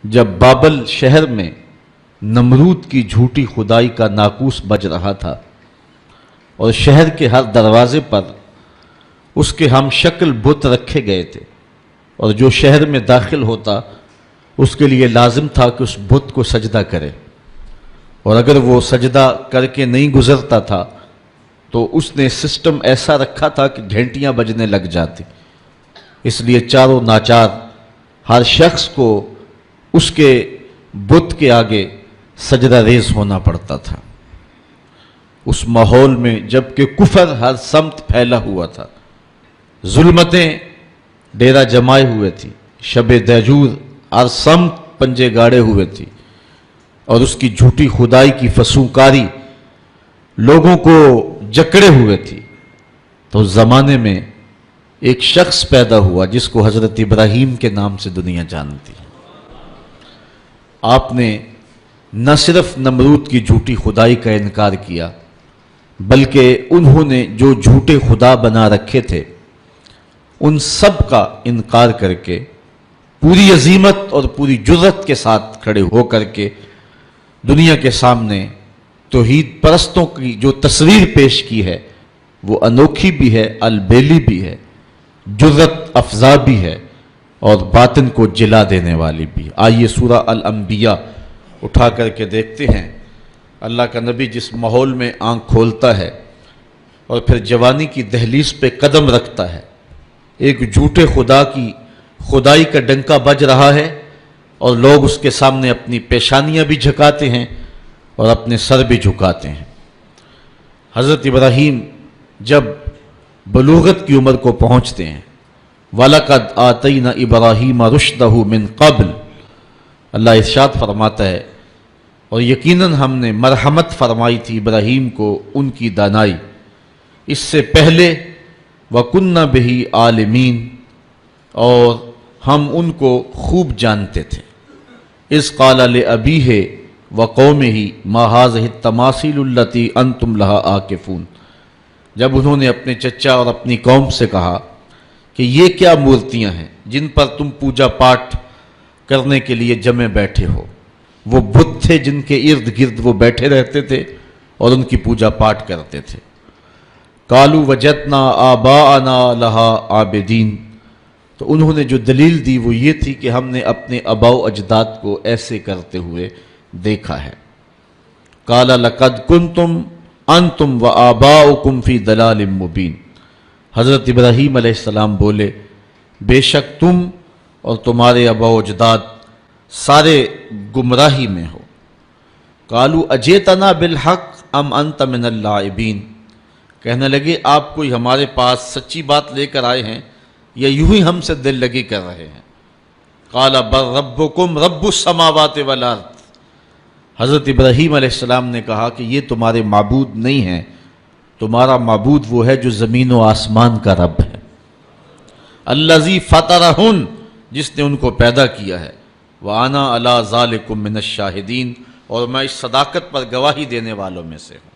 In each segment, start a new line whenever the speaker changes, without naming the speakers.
جب بابل شہر میں نمرود کی جھوٹی خدائی کا ناقوس بج رہا تھا اور شہر کے ہر دروازے پر اس کے ہم شکل بت رکھے گئے تھے، اور جو شہر میں داخل ہوتا اس کے لیے لازم تھا کہ اس بت کو سجدہ کرے، اور اگر وہ سجدہ کر کے نہیں گزرتا تھا تو اس نے سسٹم ایسا رکھا تھا کہ گھنٹیاں بجنے لگ جاتی، اس لیے چاروں ناچار ہر شخص کو اس کے بت کے آگے سجدہ ریز ہونا پڑتا تھا۔ اس ماحول میں جب کہ کفر ہر سمت پھیلا ہوا تھا، ظلمتیں ڈیرا جمائے ہوئے تھی، شب دہجور ہر سمت پنجے گاڑے ہوئے تھی، اور اس کی جھوٹی خدائی کی فسونکاری لوگوں کو جکڑے ہوئے تھی، تو اس زمانے میں ایک شخص پیدا ہوا جس کو حضرت ابراہیم کے نام سے دنیا جانتی۔ آپ نے نہ صرف نمرود کی جھوٹی خدائی کا انکار کیا، بلکہ انہوں نے جو جھوٹے خدا بنا رکھے تھے ان سب کا انکار کر کے پوری عظیمت اور پوری جرأت کے ساتھ کھڑے ہو کر کے دنیا کے سامنے توحید پرستوں کی جو تصویر پیش کی ہے وہ انوکھی بھی ہے، البیلی بھی ہے، جرأت افزا بھی ہے، اور باطن کو جلا دینے والی بھی۔ آئیے سورہ الانبیاء اٹھا کر کے دیکھتے ہیں۔ اللہ کا نبی جس ماحول میں آنکھ کھولتا ہے اور پھر جوانی کی دہلیز پہ قدم رکھتا ہے، ایک جھوٹے خدا کی خدائی کا ڈنکا بج رہا ہے، اور لوگ اس کے سامنے اپنی پیشانیاں بھی جھکاتے ہیں اور اپنے سر بھی جھکاتے ہیں۔ حضرت ابراہیم جب بلوغت کی عمر کو پہنچتے ہیں، وَلَقَدْ آتَيْنَا إِبْرَاهِيمَ رُشْدَهُ مِنْ قَبْلُ، اللہ ارشاد فرماتا ہے، اور یقیناً ہم نے مرحمت فرمائی تھی ابراہیم کو ان کی دانائی، اس سے پہلے وَكُنَّا بِهِ عَالِمِينَ، اور ہم ان کو خوب جانتے تھے۔ اِذْ قَالَ لِأَبِيهِ وَقَوْمِهِ مَا هَٰذِهِ التَّمَاثِيلُ الَّتِي أَنْتُمْ لَهَا عَاكِفُونَ، جب انہوں نے اپنے چچا اور اپنی قوم سے کہا کہ یہ کیا مورتیاں ہیں جن پر تم پوجا پاٹ کرنے کے لیے جمے بیٹھے ہو۔ وہ بت تھے جن کے ارد گرد وہ بیٹھے رہتے تھے اور ان کی پوجا پاٹ کرتے تھے۔ قالوا وجدنا آباءنا لها عابدین، تو انہوں نے جو دلیل دی وہ یہ تھی کہ ہم نے اپنے آباء و اجداد کو ایسے کرتے ہوئے دیکھا ہے۔ قال لقد کنتم انتم وآباؤکم فی ضلال مبین، حضرت ابراہیم علیہ السلام بولے بے شک تم اور تمہارے آباء و اجداد سارے گمراہی میں ہو۔ قالوا اجئتنا بالحق ام انت من اللاعبین، کہنے لگے آپ کوئی ہمارے پاس سچی بات لے کر آئے ہیں یا یوں ہی ہم سے دل لگی کر رہے ہیں۔ قال بل ربکم رب السماوات والارض، حضرت ابراہیم علیہ السلام نے کہا کہ یہ تمہارے معبود نہیں ہیں، تمہارا معبود وہ ہے جو زمین و آسمان کا رب ہے، الذی فطرہن، جس نے ان کو پیدا کیا ہے، وَأَنَا عَلَىٰ ذَلِكُم مِّنَ الشَّاهِدِينَ، اور میں اس صداقت پر گواہی دینے والوں میں سے ہوں۔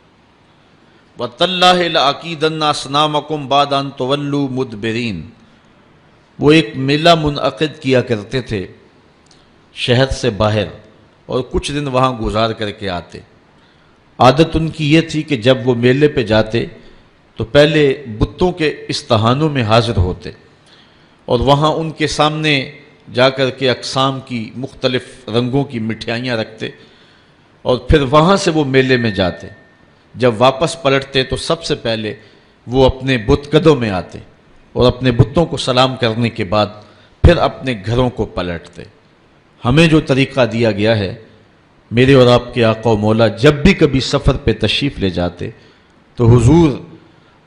وَتَاللَّهِ لَأَكِيدَنَّ أَصْنَامَكُمْ بَعْدَ أَن تُوَلُّوا مُدْبِرِينَ، وہ ایک میلہ منعقد کیا کرتے تھے شہر سے باہر اور کچھ دن وہاں گزار کر کے آتے۔ عادت ان کی یہ تھی کہ جب وہ میلے پہ جاتے تو پہلے بتوں کے استہانوں میں حاضر ہوتے اور وہاں ان کے سامنے جا کر کے اقسام کی مختلف رنگوں کی مٹھائیاں رکھتے، اور پھر وہاں سے وہ میلے میں جاتے۔ جب واپس پلٹتے تو سب سے پہلے وہ اپنے بت قدوں میں آتے اور اپنے بتوں کو سلام کرنے کے بعد پھر اپنے گھروں کو پلٹتے۔ ہمیں جو طریقہ دیا گیا ہے، میرے اور آپ کے آقا و مولا جب بھی کبھی سفر پہ تشریف لے جاتے تو حضور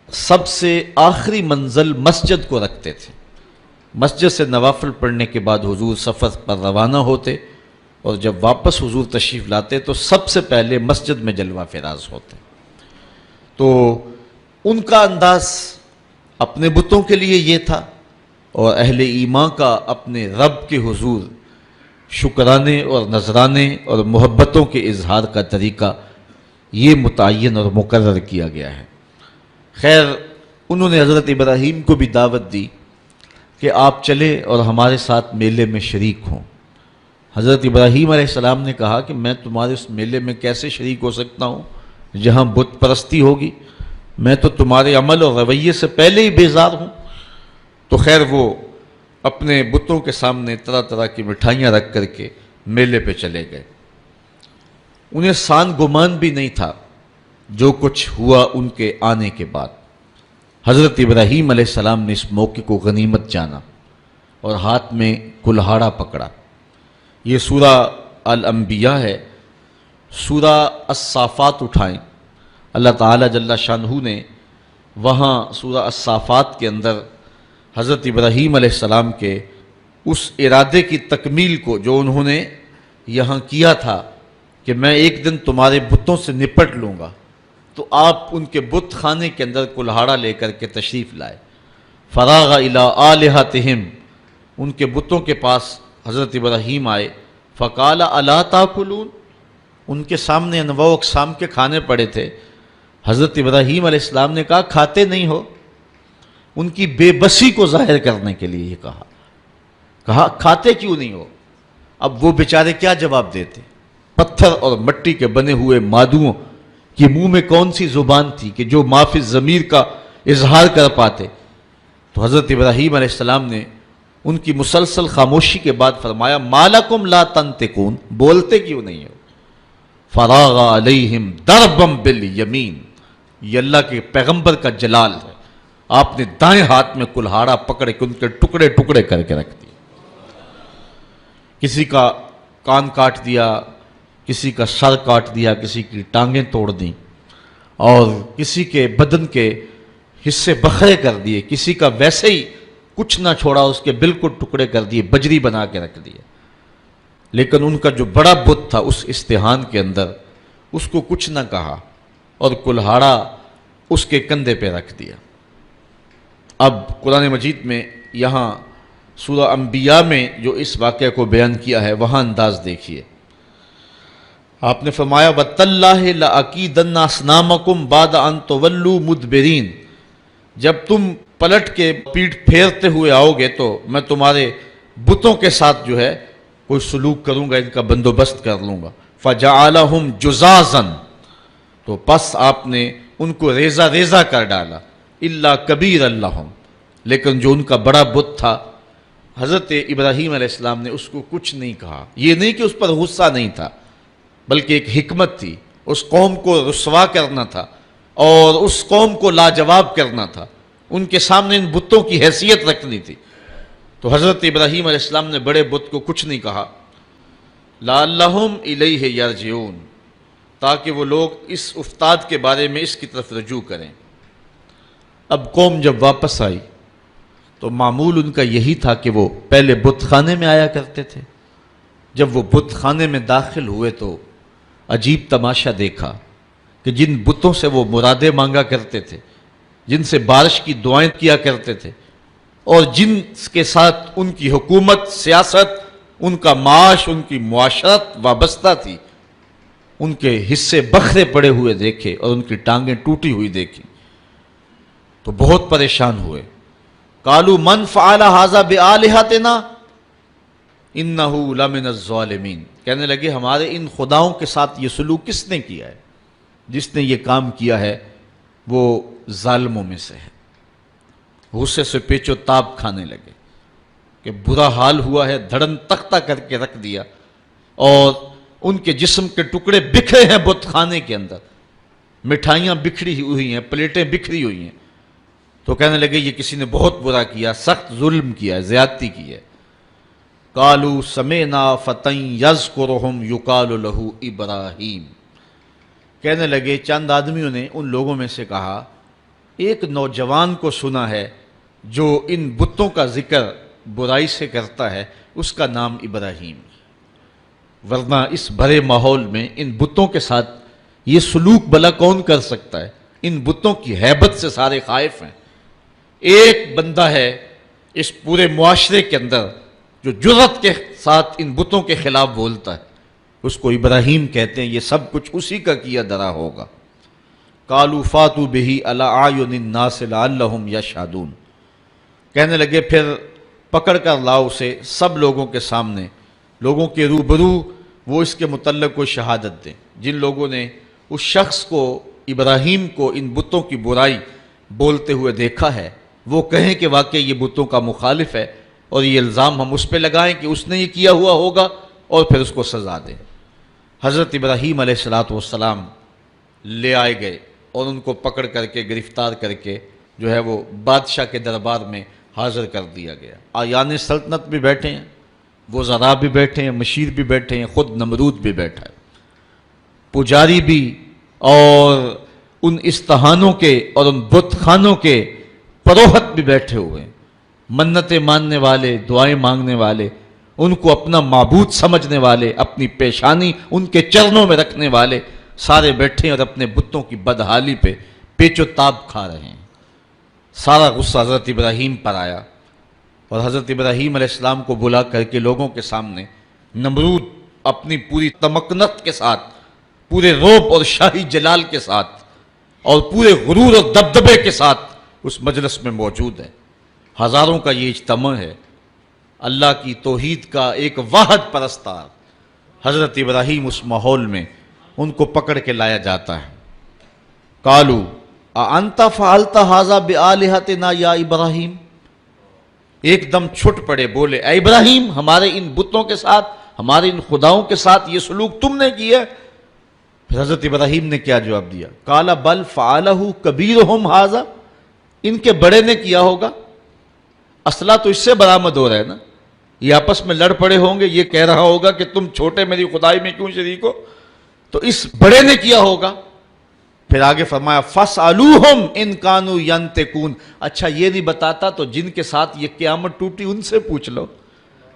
سب سے آخری منزل مسجد کو رکھتے تھے۔ مسجد سے نوافل پڑھنے کے بعد حضور سفر پر روانہ ہوتے، اور جب واپس حضور تشریف لاتے تو سب سے پہلے مسجد میں جلوہ فراز ہوتے۔ تو ان کا انداز اپنے بتوں کے لیے یہ تھا، اور اہل ایمان کا اپنے رب کے حضور شکرانے اور نذرانے اور محبتوں کے اظہار کا طریقہ یہ متعین اور مقرر کیا گیا ہے۔ خیر، انہوں نے حضرت ابراہیم کو بھی دعوت دی کہ آپ چلیں اور ہمارے ساتھ میلے میں شریک ہوں۔ حضرت ابراہیم علیہ السلام نے کہا کہ میں تمہارے اس میلے میں کیسے شریک ہو سکتا ہوں جہاں بت پرستی ہوگی، میں تو تمہارے عمل اور رویے سے پہلے ہی بیزار ہوں۔ تو خیر وہ اپنے بتوں کے سامنے طرح طرح کی مٹھائیاں رکھ کر کے میلے پہ چلے گئے۔ انہیں سان گمان بھی نہیں تھا جو کچھ ہوا ان کے آنے کے بعد۔ حضرت ابراہیم علیہ السلام نے اس موقع کو غنیمت جانا اور ہاتھ میں کلہاڑا پکڑا۔ یہ سورہ الانبیاء ہے۔ سورہ الصافات اٹھائیں، اللہ تعالیٰ جل شانہ نے وہاں سورہ الصافات کے اندر حضرت ابراہیم علیہ السلام کے اس ارادے کی تکمیل کو جو انہوں نے یہاں کیا تھا کہ میں ایک دن تمہارے بتوں سے نپٹ لوں گا، تو آپ ان کے بت خانے کے اندر کلہاڑا لے کر کے تشریف لائے۔ فراغ الی آلہتہم، ان کے بتوں کے پاس حضرت ابراہیم آئے۔ فقال الا تاکلون، ان کے سامنے انواع و اقسام کے کھانے پڑے تھے۔ حضرت ابراہیم علیہ السلام نے کہا کھاتے نہیں ہو؟ ان کی بے بسی کو ظاہر کرنے کے لیے یہ کہا کھاتے کیوں نہیں ہو؟ اب وہ بیچارے کیا جواب دیتے؟ پتھر اور مٹی کے بنے ہوئے مادوؤں کی منہ میں کون سی زبان تھی کہ جو ما فی الضمیر کا اظہار کر پاتے؟ تو حضرت ابراہیم علیہ السلام نے ان کی مسلسل خاموشی کے بعد فرمایا ما لکم لا تنطقون، بولتے کیوں نہیں ہو؟ فراغ علیہم ضربا بالیمین، یہ اللہ کے پیغمبر کا جلال ہے، آپ نے دائیں ہاتھ میں کلہاڑا پکڑ کے ان کے ٹکڑے ٹکڑے کر کے رکھ دیے۔ کسی کا کان کاٹ دیا، کسی کا سر کاٹ دیا، کسی کی ٹانگیں توڑ دیں، اور کسی کے بدن کے حصے بکھرے کر دیے، کسی کا ویسے ہی کچھ نہ چھوڑا، اس کے بالکل ٹکڑے کر دیے، بجری بنا کے رکھ دیے۔ لیکن ان کا جو بڑا بت تھا اس استحان کے اندر، اس کو کچھ نہ کہا اور کلہاڑا اس کے کندھے پہ رکھ دیا۔ اب قرآن مجید میں یہاں سورہ انبیاء میں جو اس واقعہ کو بیان کیا ہے وہاں انداز دیکھیے۔ آپ نے فرمایا وَتَاللَّهِ لَأَكِيدَنَّ أَصْنَامَكُمْ بَعْدَ أَن تُوَلُّوا مُدْبِرِينَ، جب تم پلٹ کے پیٹھ پھیرتے ہوئے آؤ گے تو میں تمہارے بتوں کے ساتھ جو ہے کوئی سلوک کروں گا، ان کا بندوبست کر لوں گا۔ فَجَعَلَهُمْ جُزَازًا، تو پس آپ نے ان کو ریزہ ریزہ کر ڈالا۔ إِلَّا كَبِيرًا لَهُمْ، لیکن جو ان کا بڑا بت تھا حضرت ابراہیم علیہ السلام نے اس کو کچھ نہیں کہا۔ یہ نہیں کہ اس پر غصہ نہیں تھا، بلکہ ایک حکمت تھی، اس قوم کو رسوا کرنا تھا اور اس قوم کو لاجواب کرنا تھا، ان کے سامنے ان بتوں کی حیثیت رکھنی تھی۔ تو حضرت ابراہیم علیہ السلام نے بڑے بت کو کچھ نہیں کہا۔ لعلہم الیہ یرجعون، تاکہ وہ لوگ اس افتاد کے بارے میں اس کی طرف رجوع کریں۔ اب قوم جب واپس آئی تو معمول ان کا یہی تھا کہ وہ پہلے بت خانے میں آیا کرتے تھے۔ جب وہ بت خانے میں داخل ہوئے تو عجیب تماشا دیکھا کہ جن بتوں سے وہ مرادیں مانگا کرتے تھے، جن سے بارش کی دعائیں کیا کرتے تھے، اور جن کے ساتھ ان کی حکومت، سیاست، ان کا معاش، ان کی معاشرت وابستہ تھی، ان کے حصے بکھرے پڑے ہوئے دیکھے اور ان کی ٹانگیں ٹوٹی ہوئی دیکھی تو بہت پریشان ہوئے۔ قالوا من فعل هذا بآلهتنا انه لمن الظالمین، کہنے لگے ہمارے ان خداؤں کے ساتھ یہ سلوک کس نے کیا ہے؟ جس نے یہ کام کیا ہے وہ ظالموں میں سے ہے۔ غصے سے پیچ و تاب کھانے لگے کہ برا حال ہوا ہے، دھڑن تختہ کر کے رکھ دیا اور ان کے جسم کے ٹکڑے بکھرے ہیں بت خانے کے اندر، مٹھائیاں بکھری ہوئی ہیں، پلیٹیں بکھری ہوئی ہیں۔ تو کہنے لگے یہ کسی نے بہت برا کیا، سخت ظلم کیا، زیادتی کی ہے۔ قالوا سمعنا فتى يذكرهم يقال له ابراہیم، کہنے لگے چند آدمیوں نے ان لوگوں میں سے کہا ایک نوجوان کو سنا ہے جو ان بتوں کا ذکر برائی سے کرتا ہے، اس کا نام ابراہیم، ورنہ اس بھرے ماحول میں ان بتوں کے ساتھ یہ سلوک بھلا کون کر سکتا ہے؟ ان بتوں کی ہیبت سے سارے خائف ہیں۔ ایک بندہ ہے اس پورے معاشرے کے اندر جو جرأت کے ساتھ ان بتوں کے خلاف بولتا ہے، اس کو ابراہیم کہتے ہیں، یہ سب کچھ اسی کا کیا دھرا ہوگا۔ قالوا فاتوا بہ علی اعین الناس لعلہم یشہدون، کہنے لگے پھر پکڑ کر لاؤ اسے سب لوگوں کے سامنے لوگوں کے روبرو وہ اس کے متعلق کوئی شہادت دیں. جن لوگوں نے اس شخص کو، ابراہیم کو، ان بتوں کی برائی بولتے ہوئے دیکھا ہے، وہ کہیں کہ واقعی یہ بتوں کا مخالف ہے، اور یہ الزام ہم اس پہ لگائیں کہ اس نے یہ کیا ہوا ہوگا، اور پھر اس کو سزا دیں. حضرت ابراہیم علیہ السلام لے آئے گئے اور ان کو پکڑ کر کے، گرفتار کر کے جو ہے وہ بادشاہ کے دربار میں حاضر کر دیا گیا. آیان سلطنت بھی بیٹھے ہیں، وزراء بھی بیٹھے ہیں، مشیر بھی بیٹھے ہیں، خود نمرود بھی بیٹھا ہے، پجاری بھی، اور ان استہانوں کے اور ان بت خانوں کے پروہت بھی بیٹھے ہوئے ہیں، منتیں ماننے والے، دعائیں مانگنے والے، ان کو اپنا معبود سمجھنے والے، اپنی پیشانی ان کے چرنوں میں رکھنے والے سارے بیٹھے ہیں اور اپنے بتوں کی بدحالی پہ پیچ و تاب کھا رہے ہیں. سارا غصہ حضرت ابراہیم پر آیا، اور حضرت ابراہیم علیہ السلام کو بلا کر کے لوگوں کے سامنے نمرود اپنی پوری تمکنت کے ساتھ، پورے رعب اور شاہی جلال کے ساتھ، اور پورے غرور اور دبدبے کے ساتھ اس مجلس میں موجود ہے. ہزاروں کا یہ اجتماع ہے، اللہ کی توحید کا ایک واحد پرستار. حضرت ابراہیم اس ماحول میں ان کو پکڑ کے لایا جاتا ہے. قالوا اانت فعلت ھذا بآلہتنا یا ابراہیم، ایک دم چھٹ پڑے، بولے اے ابراہیم، ہمارے ان بتوں کے ساتھ، ہمارے ان خداؤں کے ساتھ یہ سلوک تم نے کیا؟ پھر حضرت ابراہیم نے کیا جواب دیا؟ قال بل فعلہ کبیرہم ھذا، ان کے بڑے نے کیا ہوگا. اسلحہ تو اس سے برآمد ہو رہا ہے نا، یہ آپس میں لڑ پڑے ہوں گے، یہ کہہ رہا ہوگا کہ تم چھوٹے میری خدائی میں کیوں شریک ہو، تو اس بڑے نے کیا ہوگا. پھر آگے فرمایا فَاسْأَلُوهُمْ إِنْ كَانُوا يَنْتِقُونَ، اچھا یہ نہیں بتاتا تو جن کے ساتھ یہ قیامت ٹوٹی ان سے پوچھ لو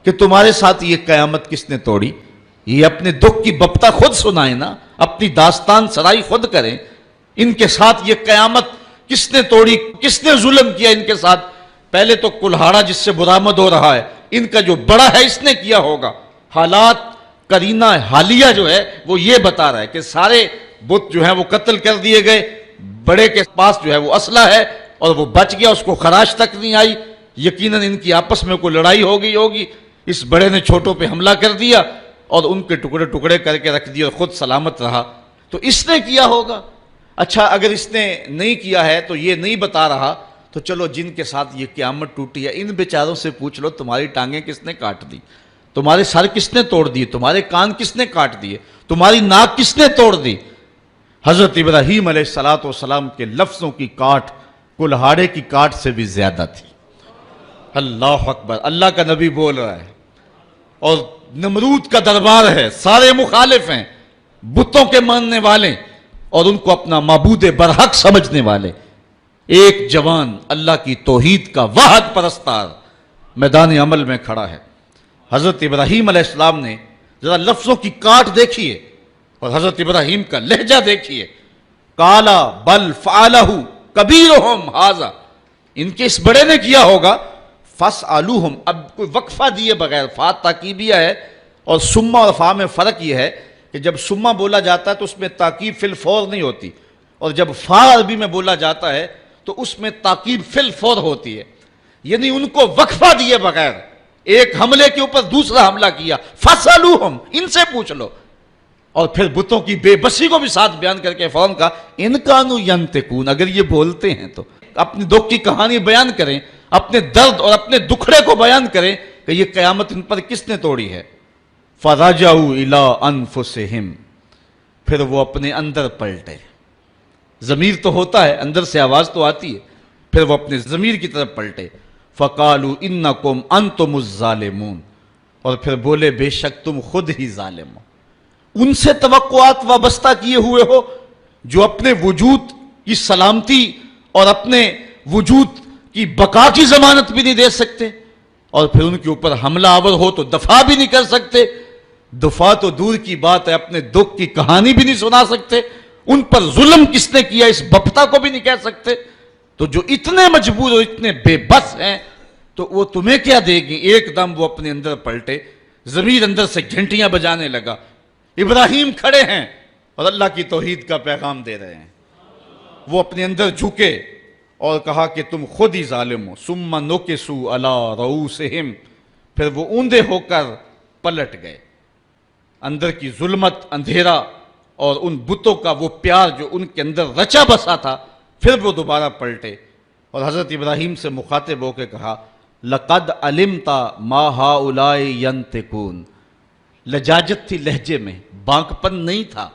کہ تمہارے ساتھ یہ قیامت کس نے توڑی. یہ اپنے دکھ کی بپتا خود سنائیں نا، اپنی داستان سرائی خود کریں. ان کے ساتھ یہ قیامت کس نے توڑی، کس نے ظلم کیا ان کے ساتھ؟ پہلے تو کلہاڑا جس سے برآمد ہو رہا ہے، ان کا جو بڑا ہے اس نے کیا ہوگا. حالات قرینہ حالیہ جو ہے وہ یہ بتا رہا ہے کہ سارے بت جو ہیں وہ قتل کر دیے گئے، بڑے کے پاس جو ہے وہ اسلحہ ہے اور وہ بچ گیا، اس کو خراش تک نہیں آئی. یقیناً ان کی آپس میں کوئی لڑائی ہو گئی ہوگی، اس بڑے نے چھوٹوں پہ حملہ کر دیا اور ان کے ٹکڑے ٹکڑے کر کے رکھ دیے اور خود سلامت رہا، تو اس نے کیا ہوگا. اچھا اگر اس نے نہیں کیا ہے تو یہ نہیں بتا رہا، تو چلو جن کے ساتھ یہ قیامت ٹوٹی ہے ان بیچاروں سے پوچھ لو تمہاری ٹانگیں کس نے کاٹ دی، تمہارے سر کس نے توڑ دیے، تمہارے کان کس نے کاٹ دیے، تمہاری ناک کس نے توڑ دی. حضرت ابراہیم علیہ السلام کے لفظوں کی کاٹ کلہاڑے کی کاٹ سے بھی زیادہ تھی. اللہ اکبر، اللہ کا نبی بول رہا ہے اور نمرود کا دربار ہے، سارے مخالف ہیں، بتوں کے ماننے والے اور ان کو اپنا معبود برحق سمجھنے والے. ایک جوان اللہ کی توحید کا واحد پرستار میدان عمل میں کھڑا ہے. حضرت ابراہیم علیہ السلام نے ذرا لفظوں کی کاٹ دیکھیے اور حضرت ابراہیم کا لہجہ دیکھیے. قالا بل فعلہ کبیرہم ھذا، ان کے اس بڑے نے کیا ہوگا. فاسألوہم، اب کوئی وقفہ دیے بغیر، فا تاکیبیہ ہے اور ثم اور فا میں فرق یہ ہے کہ جب ثم بولا جاتا ہے تو اس میں تاکیب فی الفور نہیں ہوتی، اور جب فا عربی میں بولا جاتا ہے تو اس میں تاکیب فی الفور ہوتی ہے. یعنی ان کو وقفہ دیے بغیر ایک حملے کے اوپر دوسرا حملہ کیا. فاسألوہم، ان سے پوچھ لو. اور پھر بتوں کی بے بسی کو بھی ساتھ بیان کر کے فوراً کہا ان کانوا ینطقون، اگر یہ بولتے ہیں تو اپنی دکھ کی کہانی بیان کریں، اپنے درد اور اپنے دکھڑے کو بیان کریں کہ یہ قیامت ان پر کس نے توڑی ہے. فرجعوا الی انفسہم، پھر وہ اپنے اندر پلٹے. ضمیر تو ہوتا ہے، اندر سے آواز تو آتی ہے، پھر وہ اپنے ضمیر کی طرف پلٹے. فقالوا انکم انتم الظالمون، اور پھر بولے بے شک تم خود ہی ظالم ہو. ان سے توقعات وابستہ کیے ہوئے ہو جو اپنے وجود کی سلامتی اور اپنے وجود کی بقا کی ضمانت بھی نہیں دے سکتے، اور پھر ان کے اوپر حملہ آور ہو تو دفاع بھی نہیں کر سکتے. دفاع تو دور کی بات ہے، اپنے دکھ کی کہانی بھی نہیں سنا سکتے. ان پر ظلم کس نے کیا اس بپتا کو بھی نہیں کہہ سکتے. تو جو اتنے مجبور اور اتنے بے بس ہیں تو وہ تمہیں کیا دے گی. ایک دم وہ اپنے اندر پلٹے، ضمیر اندر سے گھنٹیاں بجانے لگا. ابراہیم کھڑے ہیں اور اللہ کی توحید کا پیغام دے رہے ہیں. وہ اپنے اندر جھکے اور کہا کہ تم خود ہی ظالم ہو. ثم نکسوا علی رؤوسہم، پھر وہ اوندے ہو کر پلٹ گئے. اندر کی ظلمت، اندھیرا اور ان بتوں کا وہ پیار جو ان کے اندر رچا بسا تھا، پھر وہ دوبارہ پلٹے اور حضرت ابراہیم سے مخاطب ہو کے کہا لَقَدْ عَلِمْتَ مَا هَؤُلَاءِ يَنْطِقُونَ. لجاجت تھی لہجے میں، بانکپن نہیں تھا،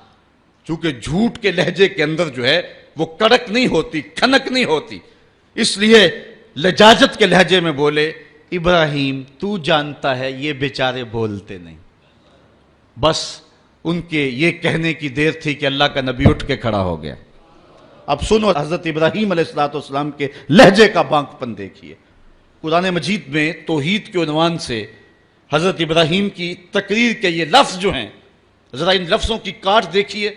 چونکہ جھوٹ کے لہجے کے اندر جو ہے وہ کڑک نہیں ہوتی، کھنک نہیں ہوتی، اس لیے لجاجت کے لہجے میں بولے ابراہیم تو جانتا ہے یہ بیچارے بولتے نہیں. بس ان کے یہ کہنے کی دیر تھی کہ اللہ کا نبی اٹھ کے کھڑا ہو گیا. اب سنو حضرت ابراہیم علیہ السلام کے لہجے کا بانکپن دیکھیے. قرآن مجید میں توحید کے عنوان سے حضرت ابراہیم کی تقریر کے یہ لفظ جو ہیں، ذرا ان لفظوں کی کاٹ دیکھیے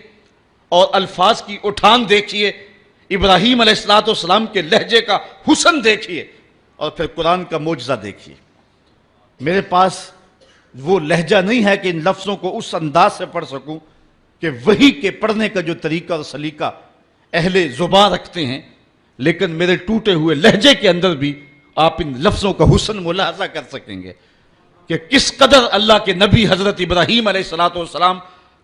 اور الفاظ کی اٹھان دیکھیے، ابراہیم علیہ السلام کے لہجے کا حسن دیکھیے اور پھر قرآن کا معجزہ دیکھیے. میرے پاس وہ لہجہ نہیں ہے کہ ان لفظوں کو اس انداز سے پڑھ سکوں کہ وحی کے پڑھنے کا جو طریقہ اور سلیقہ اہل زبان رکھتے ہیں، لیکن میرے ٹوٹے ہوئے لہجے کے اندر بھی آپ ان لفظوں کا حسن ملاحظہ کر سکیں گے کہ کس قدر اللہ کے نبی حضرت ابراہیم علیہ السلام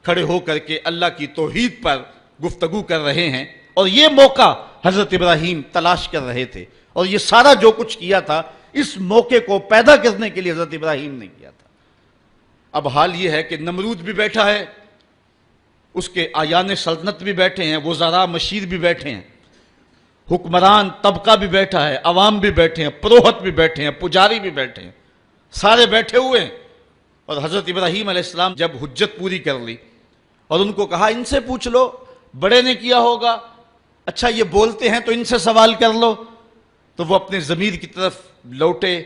کھڑے ہو کر کے اللہ کی توحید پر گفتگو کر رہے ہیں، اور یہ موقع حضرت ابراہیم تلاش کر رہے تھے، اور یہ سارا جو کچھ کیا تھا اس موقع کو پیدا کرنے کے لیے حضرت ابراہیم نے کیا تھا. اب حال یہ ہے کہ نمرود بھی بیٹھا ہے، اس کے آیان سلطنت بھی بیٹھے ہیں، وزراء مشیر بھی بیٹھے ہیں، حکمران طبقہ بھی بیٹھا ہے، عوام بھی بیٹھے ہیں، پروہت بھی بیٹھے ہیں، پجاری بھی بیٹھے ہیں، سارے بیٹھے ہوئے ہیں. اور حضرت ابراہیم علیہ السلام جب حجت پوری کر لی اور ان کو کہا ان سے پوچھ لو، بڑے نے کیا ہوگا، اچھا یہ بولتے ہیں تو ان سے سوال کر لو، تو وہ اپنے ضمیر کی طرف لوٹے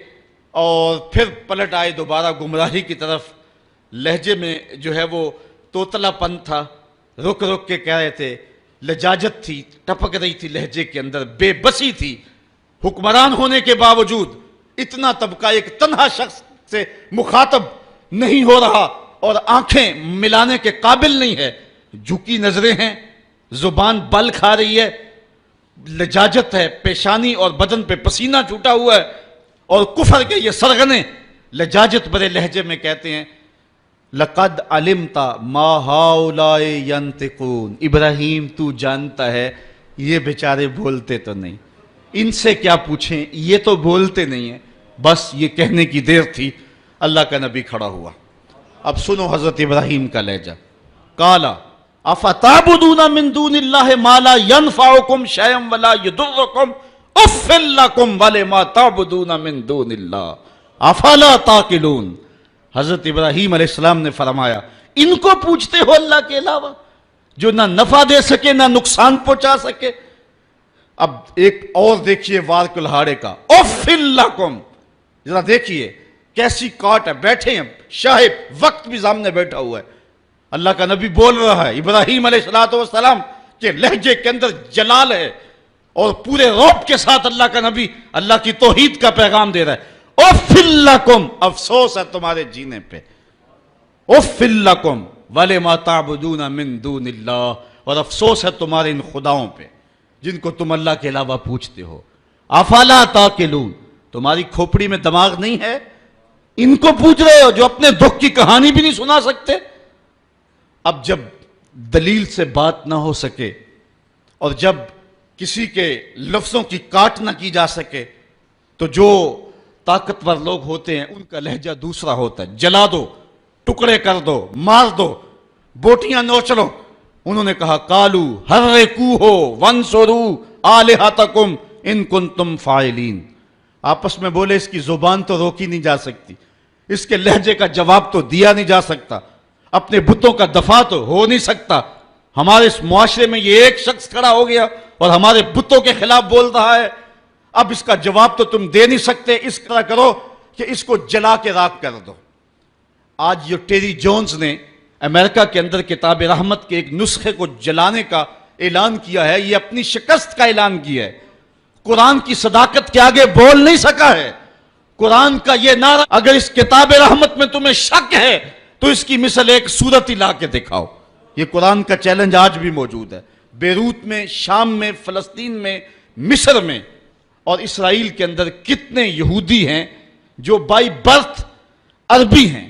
اور پھر پلٹ آئے دوبارہ گمراہی کی طرف. لہجے میں جو ہے وہ توتلا پن تھا، رک رک کے کہہ رہے تھے، لجاجت تھی، ٹپک رہی تھی لہجے کے اندر، بے بسی تھی. حکمران ہونے کے باوجود اتنا طبقہ ایک تنہا شخص سے مخاطب نہیں ہو رہا اور آنکھیں ملانے کے قابل نہیں ہے، جھکی نظریں ہیں، زبان بل کھا رہی ہے، لجاجت ہے، پیشانی اور بدن پہ پسینہ چھوٹا ہوا ہے، اور کفر کے یہ سرغنے لجاجت برے لہجے میں کہتے ہیں لَقَدْ عَلِمْتَ مَا هَؤُلَاءِ يَنْطِقُونَ. ابراہیم تو جانتا ہے یہ بیچارے بولتے تو نہیں، ان سے کیا پوچھیں، یہ تو بولتے نہیں ہیں. بس یہ کہنے کی دیر تھی، اللہ کا نبی کھڑا ہوا. اب سنو حضرت ابراہیم کا لہجہ. قَالَ أَفَتَعْبُدُونَ مِن دُونِ اللَّهِ مَا لَا يَنْفَعُكُمْ شَيْئًا وَلَا يَضُرُّكُمْ أُفٍّ لَكُمْ وَلِمَا تَعْبُدُونَ مِن دُونِ اللَّهِ أَفَلَا تَعْقِلُونَ. حضرت ابراہیم علیہ السلام نے فرمایا ان کو پوچھتے ہو اللہ کے علاوہ جو نہ نفع دے سکے نہ نقصان پہنچا سکے. اب ایک اور دیکھیے وار کلہاڑے کا، اُفٍّ لَكُمْ. ذرا دیکھیے کیسی کاٹ ہے، بیٹھے ہیں شاہب، وقت بھی سامنے بیٹھا ہوا ہے، اللہ کا نبی بول رہا ہے، ابراہیم علیہ السلام کے لہجے کے اندر جلال ہے، اور پورے رعب کے ساتھ اللہ کا نبی اللہ کی توحید کا پیغام دے رہا ہے. اُفٍّ لَكُمْ، افسوس ہے تمہارے جینے پہ، اُفٍّ لَكُمْ وَلِمَا تَعْبُدُونَ مِن دُونِ اللَّهِ، اور افسوس ہے تمہارے ان خداؤں پہ جن کو تم اللہ کے علاوہ پوچھتے ہو. افلا تاقلون، تمہاری کھوپڑی میں دماغ نہیں ہے، ان کو پوچھ رہے ہو جو اپنے دکھ کی کہانی بھی نہیں سنا سکتے. اب جب دلیل سے بات نہ ہو سکے اور جب کسی کے لفظوں کی کاٹ نہ کی جا سکے تو جو طاقتور لوگ ہوتے ہیں ان کا لہجہ دوسرا ہوتا ہے. جلا دو، ٹکڑے کر دو، مار دو، بوٹیاں نوچ لو. انہوں نے کہا قالو حرقوہ وانصروا آلہتکم ان کنتم فاعلین. آپس میں بولے اس کی زبان تو روکی نہیں جا سکتی، اس کے لہجے کا جواب تو دیا نہیں جا سکتا، اپنے بتوں کا دفاع تو ہو نہیں سکتا. ہمارے اس معاشرے میں یہ ایک شخص کھڑا ہو گیا اور ہمارے بتوں کے خلاف بول رہا ہے، اب اس کا جواب تو تم دے نہیں سکتے، اس طرح کرو کہ اس کو جلا کے راکھ کر دو. آج جو ٹیری جونز نے امریکہ کے اندر کتاب رحمت کے ایک نسخے کو جلانے کا اعلان کیا ہے، یہ اپنی شکست کا اعلان کیا ہے. قرآن کی صداقت کے آگے بول نہیں سکا ہے. قرآن کا یہ نعرہ، اگر اس کتاب رحمت میں تمہیں شک ہے تو اس کی مثل ایک صورت ہی لا کے دکھاؤ. یہ قرآن کا چیلنج آج بھی موجود ہے. بیروت میں، شام میں، فلسطین میں، مصر میں اور اسرائیل کے اندر کتنے یہودی ہیں جو بائی برتھ عربی ہیں،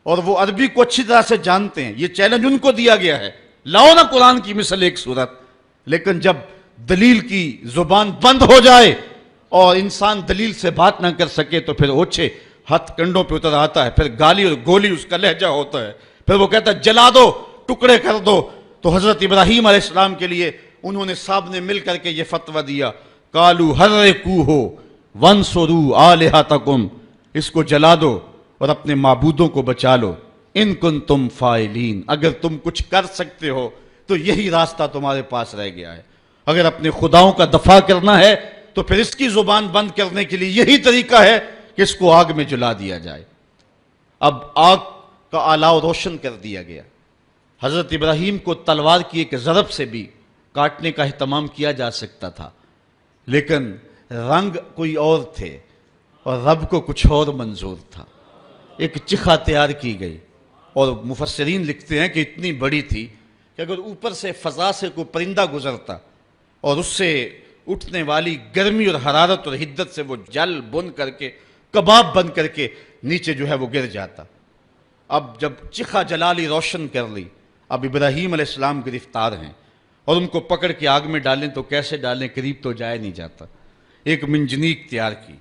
اور وہ عربی کو اچھی طرح سے جانتے ہیں. یہ چیلنج ان کو دیا گیا ہے، لاؤ نا قرآن کی مثل ایک صورت. لیکن جب دلیل کی زبان بند ہو جائے اور انسان دلیل سے بات نہ کر سکے تو پھر اوچھے ہاتھ کنڈوں پہ اتر آتا ہے، پھر گالی اور گولی اس کا لہجہ ہوتا ہے، پھر وہ کہتا ہے جلا دو، ٹکڑے کر دو. تو حضرت ابراہیم علیہ السلام کے لیے انہوں نے صاحب نے مل کر کے یہ فتویٰ دیا، قالوا حرقوہ وانصروا آلہتکم، اس کو جلا دو اور اپنے معبودوں کو بچا لو، ان کنتم فاعلین، اگر تم کچھ کر سکتے ہو تو یہی راستہ تمہارے پاس رہ گیا ہے. اگر اپنے خداؤں کا دفاع کرنا ہے تو پھر اس کی زبان بند کرنے کے لیے یہی طریقہ ہے کہ اس کو آگ میں جلا دیا جائے. اب آگ کا آلاؤ روشن کر دیا گیا. حضرت ابراہیم کو تلوار کی ایک ضرب سے بھی کاٹنے کا اہتمام کیا جا سکتا تھا، لیکن رنگ کوئی اور تھے اور رب کو کچھ اور منظور تھا. ایک چخا تیار کی گئی اور مفسرین لکھتے ہیں کہ اتنی بڑی تھی کہ اگر اوپر سے فضا سے کوئی پرندہ گزرتا اور اس سے اٹھنے والی گرمی اور حرارت اور حدت سے وہ جل بن کر کے کباب بن کر کے نیچے جو ہے وہ گر جاتا. اب جب چخا جلالی روشن کر لی، اب ابراہیم علیہ السلام گرفتار ہیں اور ان کو پکڑ کے آگ میں ڈالیں تو کیسے ڈالیں، قریب تو جایا نہیں جاتا. ایک منجنیق تیار کی،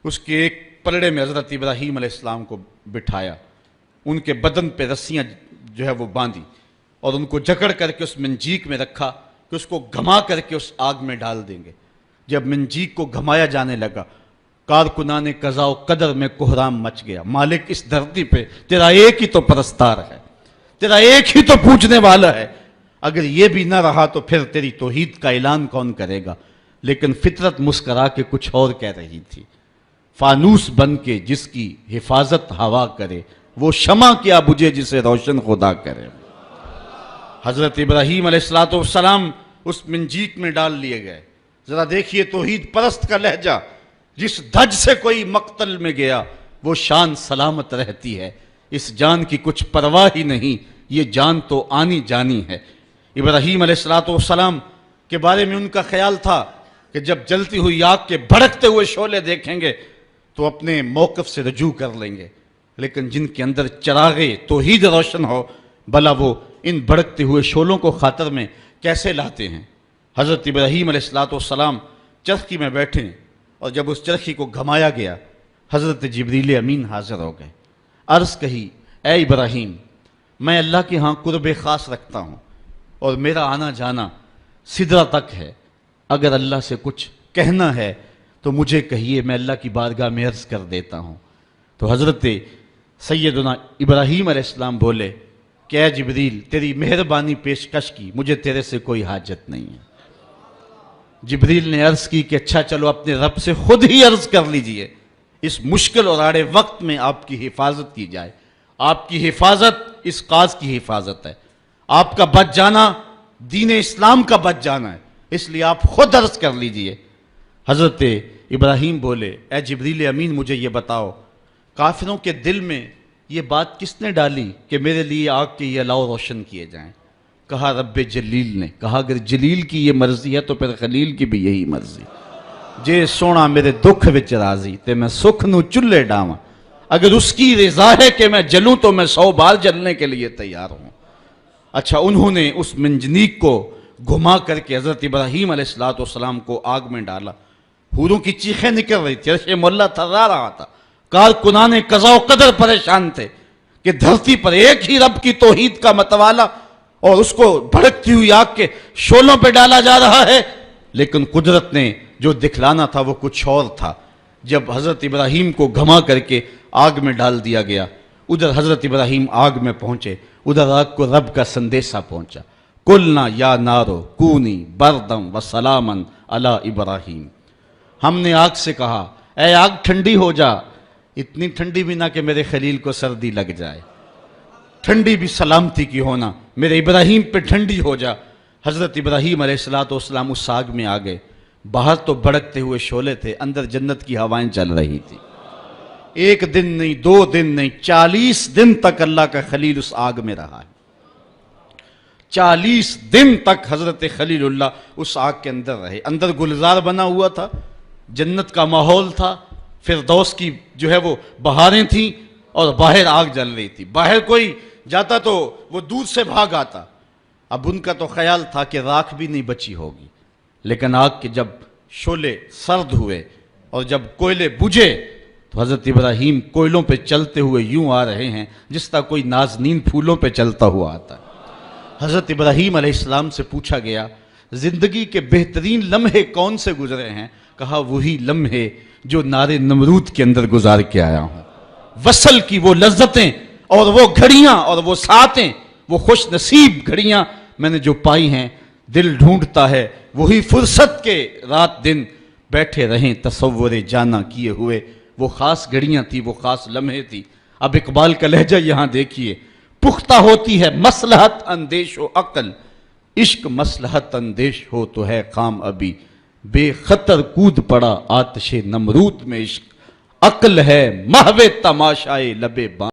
اس کے ایک پلڑے میں حضرت ابراہیم علیہ السلام کو بٹھایا، ان کے بدن پہ رسیاں جو ہے وہ باندھی اور ان کو جکڑ کر کے اس منجیق میں رکھا کہ اس کو گھما کر کے اس آگ میں ڈال دیں گے. جب منجیق کو گھمایا جانے لگا، کارکنان قضاء و قدر میں کوہرام مچ گیا. مالک اس دھرتی پہ تیرا ایک ہی تو پرستار ہے، تیرا ایک ہی تو پوجنے والا ہے، اگر یہ بھی نہ رہا تو پھر تیری توحید کا اعلان کون کرے گا. لیکن فطرت مسکرا کے کچھ اور کہہ رہی تھی، فانوس بن کے جس کی حفاظت ہوا کرے، وہ شمع کیا بجھے جسے روشن خدا کرے. حضرت ابراہیم علیہ السلام اس منجیق میں ڈال لیے گئے. ذرا دیکھیے توحید پرست کا لہجہ، جس دھج سے کوئی مقتل میں گیا وہ شان سلامت رہتی ہے، اس جان کی کچھ پرواہ ہی نہیں، یہ جان تو آنی جانی ہے. ابراہیم علیہ السلام کے بارے میں ان کا خیال تھا کہ جب جلتی ہوئی آگ کے بھڑکتے ہوئے شعلے دیکھیں گے تو اپنے موقف سے رجوع کر لیں گے، لیکن جن کے اندر چراغ توحید روشن ہو بھلا وہ ان بھڑکتے ہوئے شعلوں کو خاطر میں کیسے لاتے ہیں. حضرت ابراہیم علیہ السلام چرخی میں بیٹھے اور جب اس چرخی کو گھمایا گیا حضرت جبریل امین حاضر ہو گئے. عرض کہی، اے ابراہیم، میں اللہ کے ہاں قرب خاص رکھتا ہوں اور میرا آنا جانا سدرہ تک ہے، اگر اللہ سے کچھ کہنا ہے تو مجھے کہیے، میں اللہ کی بارگاہ میں عرض کر دیتا ہوں. تو حضرت سیدنا ابراہیم علیہ السلام بولے کہ اے جبریل، تیری مہربانی پیشکش کی، مجھے تیرے سے کوئی حاجت نہیں ہے. جبریل نے عرض کی کہ اچھا چلو اپنے رب سے خود ہی عرض کر لیجئے، اس مشکل اور آڑے وقت میں آپ کی حفاظت کی جائے. آپ کی حفاظت اس قاض کی حفاظت ہے، آپ کا بچ جانا دین اسلام کا بچ جانا ہے، اس لیے آپ خود عرض کر لیجئے. حضرت ابراہیم بولے، اے جبریل امین، مجھے یہ بتاؤ، کافروں کے دل میں یہ بات کس نے ڈالی کہ میرے لیے آگ کے یہ الاؤ روشن کیے جائیں؟ کہا رب جلیل نے. کہا اگر جلیل کی یہ مرضی ہے تو پھر خلیل کی بھی یہی مرضی. جے سونا میرے دکھ وچ راضی تے میں سکھ نو چلے ڈاواں، اگر اس کی رضا ہے کہ میں جلوں تو میں 100 بار جلنے کے لیے تیار ہوں. اچھا، انہوں نے اس منجنیق کو گھما کر کے حضرت ابراہیم علیہ السلام کو آگ میں ڈالا. حوروں کی چیخیں نکل رہی تھی، عرش مولا تھرا رہا تھا. کارکنان قضاء و قدر پریشان تھے کہ دھرتی پر ایک ہی رب کی توحید کا متوالا اور اس کو بھڑکتی ہوئی آگ کے شعلوں پہ ڈالا جا رہا ہے. لیکن قدرت نے جو دکھلانا تھا وہ کچھ اور تھا. جب حضرت ابراہیم کو گھما کر کے آگ میں ڈال دیا گیا، ادھر حضرت ابراہیم آگ میں پہنچے، ادھر آگ کو رب کا سندیسہ پہنچا. قلنا یا نارو کونی بردم و سلامن علی ابراہیم. ہم نے آگ سے کہا، اے آگ ٹھنڈی ہو جا، اتنی ٹھنڈی بھی نہ کہ میرے خلیل کو سردی لگ جائے، ٹھنڈی بھی سلامتی کی ہونا، میرے ابراہیم پہ ٹھنڈی ہو جا. حضرت ابراہیم علیہ السلام اس آگ میں آ گئے. باہر تو بھڑکتے ہوئے شعلے تھے، اندر جنت کی ہوائیں چل رہی تھی. ایک دن نہیں، 2 دن نہیں، 40 دن تک اللہ کا خلیل اس آگ میں رہا ہے. 40 دن تک حضرت خلیل اللہ اس آگ کے اندر رہے. اندر گلزار بنا ہوا تھا، جنت کا ماحول تھا، فردوس کی جو ہے وہ بہاریں تھیں، اور باہر آگ جل رہی تھی. باہر کوئی جاتا تو وہ دور سے بھاگ آتا. اب ان کا تو خیال تھا کہ راکھ بھی نہیں بچی ہوگی، لیکن آگ کے جب شعلے سرد ہوئے اور جب کوئلے بجھے تو حضرت ابراہیم کوئلوں پہ چلتے ہوئے یوں آ رہے ہیں جس طرح کوئی نازنین پھولوں پہ چلتا ہوا آتا ہے. حضرت ابراہیم علیہ السلام سے پوچھا گیا زندگی کے بہترین لمحے کون سے گزرے ہیں؟ کہا وہی لمحے جو نار نمرود کے اندر گزار کے آیا ہوں. وصل کی وہ لذتیں اور وہ گھڑیاں اور وہ ساعتیں، وہ خوش نصیب گھڑیاں میں نے جو پائی ہیں، دل ڈھونڈتا ہے وہی فرصت کے رات دن بیٹھے رہیں تصور جانا کیے ہوئے. وہ خاص گھڑیاں تھی، وہ خاص لمحے تھی. اب اقبال کا لہجہ یہاں دیکھیے. پختہ ہوتی ہے مصلحت اندیش و عقل، عشق مصلحت اندیش ہو تو ہے کام ابھی. بے خطر کود پڑا آتش نمرود میں عشق، عقل ہے محو تماشائے لبے بان.